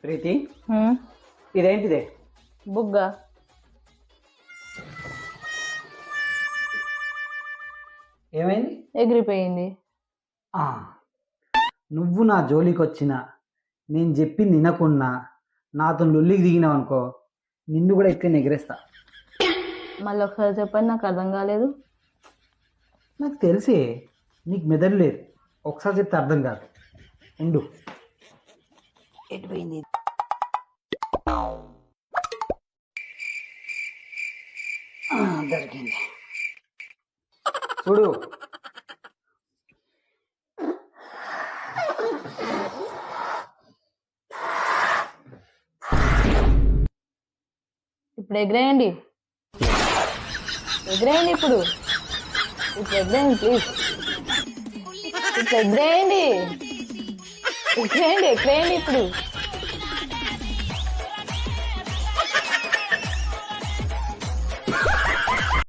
ప్రీతి, ఇదేంటిదే? బుగ్గ. ఏమైంది? ఎగిరిపోయింది. ఆ, నువ్వు నా జోలికి వచ్చినా నేను చెప్పి వినకున్నా నాతో లొల్లికి దిగినావు అనుకో, నిన్ను కూడా ఇట్లా ఎగిరేస్తా. మళ్ళీ ఒకసారి చెప్పండి, నాకు అర్థం కాలేదు. నాకు తెలిసే నీకు మెదడు లేదు, ఒకసారి చెప్తే అర్థం కాదు. ఉండు. ఎటుపోయింది? దొరికింది. చూడు, ఇప్పుడు ఎగిరేయండి, ఎగిరేయండి. ఇప్పుడు ఇప్పుడు ఎగిరేయండి ప్లీజ్. ఇప్పుడు ఎగిరేయండి, ఎగిరేయండి, ఎగిరేయండి ఇప్పుడు.